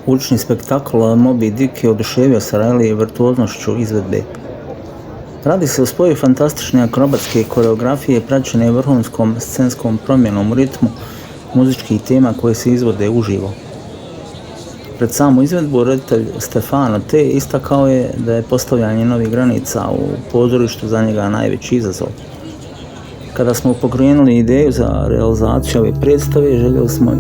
Ulični spektakl Moby Dick je oduševio Sarajlije virtuoznošću izvedbe. Radi se o spoju fantastične akrobatske koreografije praćene vrhunskom scenskom promjenom u ritmu muzičkih tema koje se izvode uživo. Pred samu izvedbu reditelj Stefano T. istakao je da je postavljanje novih granica u pozorištu za njega najveći izazov. Kada smo pokrenuli ideju za realizaciju ove predstave, željeli smo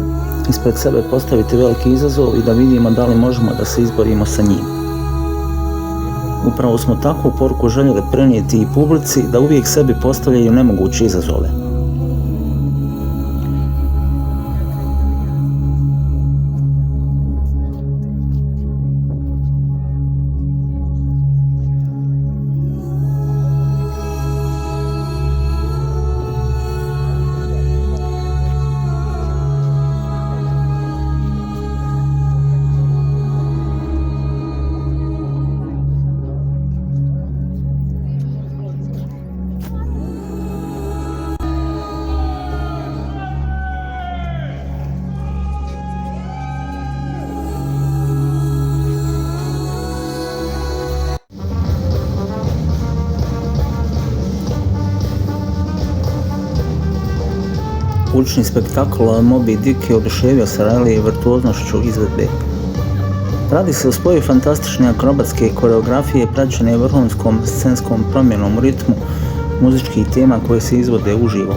ispred sebe postaviti veliki izazov i da vidimo da li možemo da se izborimo sa njim. Upravo smo takvu poruku željeli prenijeti i publici da uvijek sebi postavljaju nemoguće izazove. Ulični spektakl Moby Dick je oduševio Sarajlije virtuoznošću izvedbe. Radi se o spoju fantastične akrobatske koreografije praćene vrhunskom scenskom promjenom u ritmu muzičkih tema koje se izvode uživo.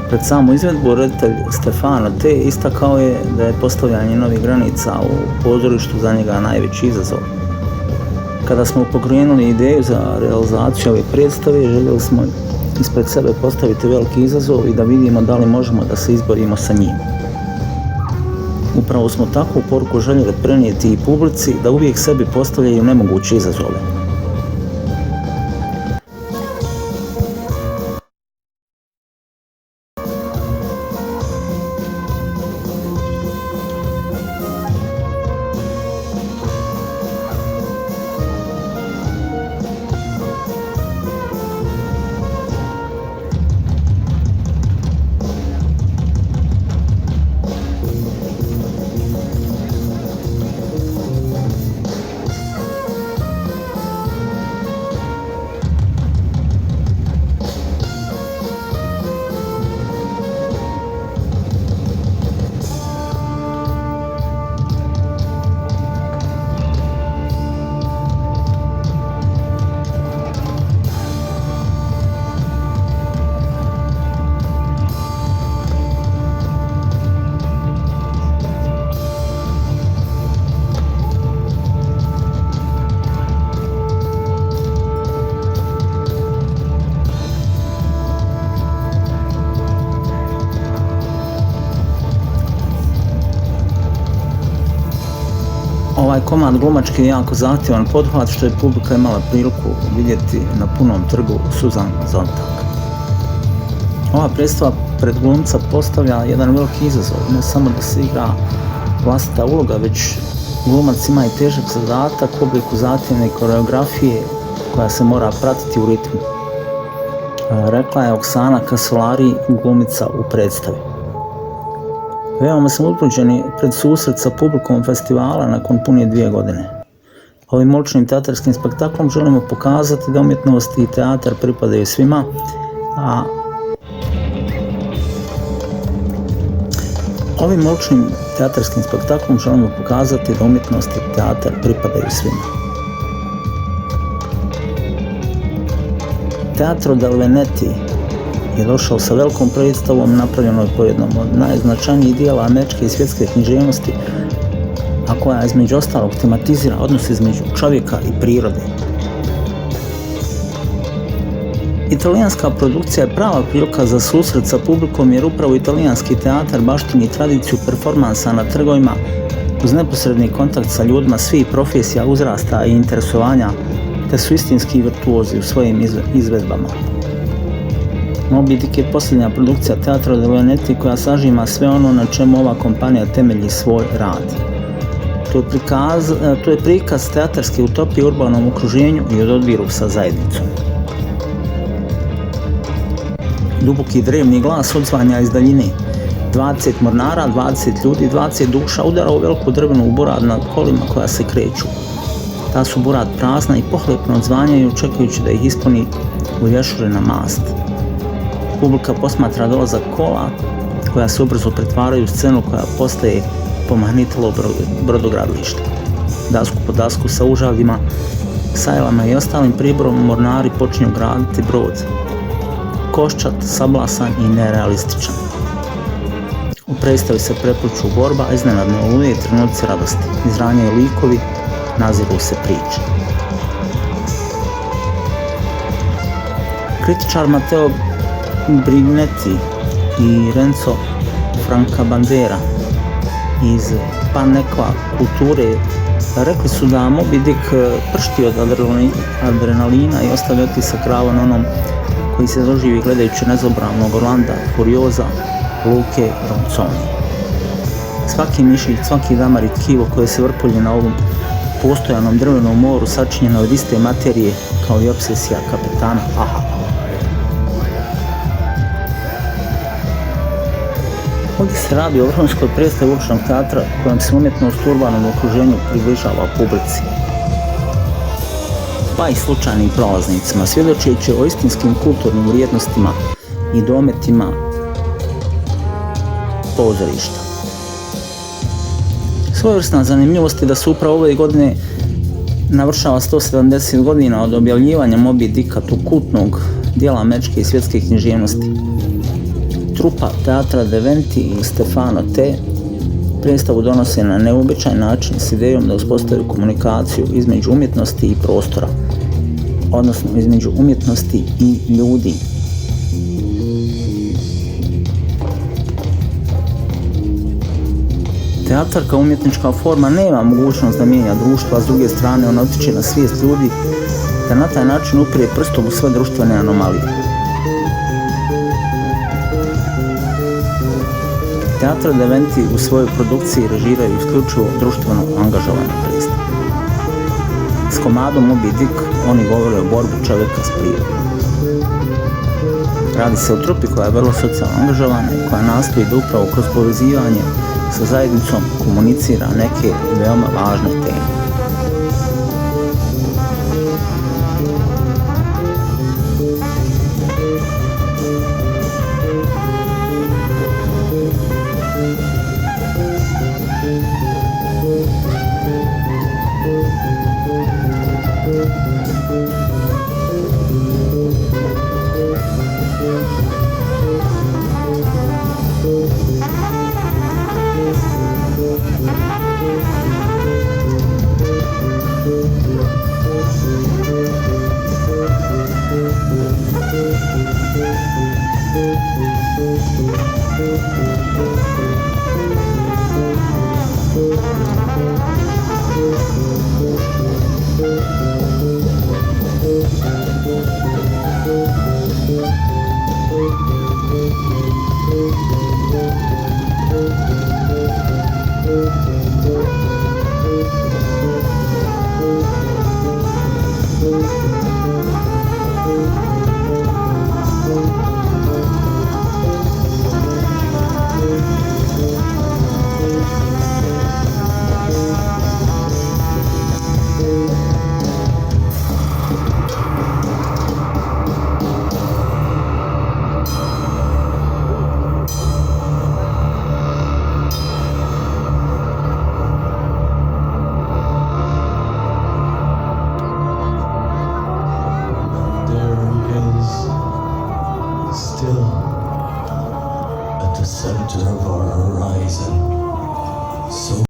Pred samu izvedbu reditelj Stefano T. istakao je da je postavljanje novih granica u pozorištu za njega najveći izazov. Kada smo pokrenuli ideju za realizaciju ove predstave, željeli smo ispred sebe postaviti veliki izazov i da vidimo da li možemo da se izborimo sa njim. Upravo smo takvu poruku željeli prenijeti i publici da uvijek sebi postavljaju nemoguće izazove. Ovaj komad glumački je jako zahtjevan pothvat što je publika imala priliku vidjeti na punom trgu Suzan Zontag. Ova predstava pred glumca postavlja jedan veliki izazov, ne samo da se igra vlastita uloga, već glumac ima i težak zadatak u obliku zahtjevne koreografije koja se mora pratiti u ritmu. Rekla je Oksana Kasolari, glumica u predstavi. Veoma smo uzbuđeni pred susret sa publikom festivala nakon pune 2 godine. Ovim uličnim teatarskim spektaklom želimo pokazati da umjetnost i teatar pripadaju svima, Teatro del Veneti je došao sa velikom predstavom napravljenoj po jednom od najznačajnijih dijela američke i svjetske književnosti, a koja između ostalog tematizira odnos između čovjeka i prirode. Italijanska produkcija je prava prilika za susret sa publikom jer upravo italijanski teatar baštini tradiciju performansa na trgovima uz neposredni kontakt sa ljudima svih profesija, uzrasta i interesovanja, te su istinski virtuozi u svojim izvedbama. Moby Dick je posljednja produkcija Teatro del Veneti koja sažima sve ono na čemu ova kompanija temelji svoj rad. To je prikaz teatarske utopije u urbanom okruženju i u dodiru sa zajednicom. Duboki drevni glas odzvanja iz daljine. 20 mornara, 20 ljudi, 20 duša udara u veliku drvenu burad na kolima koja se kreću. Ta su burad prazna i pohlepno odzvanjaju čekajući da ih ispuni ulješurena mast. Publika posmatra dolazak kola koja se ubrzo pretvaraju u scenu koja postaje pomahnitilo brodogradilište. Dasku po dasku sa užavljima, sajlama i ostalim priborom mornari počinju graditi brod. Koščat, sablasan i nerealističan. U predstavi se prepliču borba, iznenadne oluje i trenuci radosti. Izranjaju likovi, naziru se priče. Kritičar Matteo Brignetti i Renzo Francabandera iz Panekva kulture rekli su da Moby Dick pršti od adrenalina i ostavlja otisak krava na onom koji se doživi gledajući nezobravnog Orlanda Furioza Luke Ronconi. Svaki mišić, svaki damar i tkivo koje se vrpolje na ovom postojanom drvenom moru sačinjeno od iste materije kao i obsesija kapetana Aha. Ovdje se radi o vrhunskoj predstavi uličnog teatra kojom se umjetnost u urbanom okruženju približava publici, pa i slučajnim prolaznicima, svjedočeći o istinskim kulturnim vrijednostima i dometima pozorišta. Svojevrsna zanimljivost je da se upravo ove godine navršava 170 godina od objavljivanja Moby Dicka, tog kultnog dijela američke i svjetske književnosti. Trupa Teatra Deventi i Stefano T. predstavu donose na neobičajan način s idejom da uspostavaju komunikaciju između umjetnosti i prostora, odnosno između umjetnosti i ljudi. Teatar kao umjetnička forma nema mogućnost da mijenja društvo, a s druge strane on utiče na svijest ljudi da na taj način uprije prstom u sve društvene anomalije. Teatra Deventi u svojoj produkciji režiraju isključivo društveno angažovane predstave. S komadom Moby Dick oni govore o borbi čovjeka s prirodom. Radi se o trupi koja je vrlo socijalno angažovana i koja nastoji da upravo kroz povezivanje sa zajednicom komunicira neke veoma važne teme. At the center of our horizon, so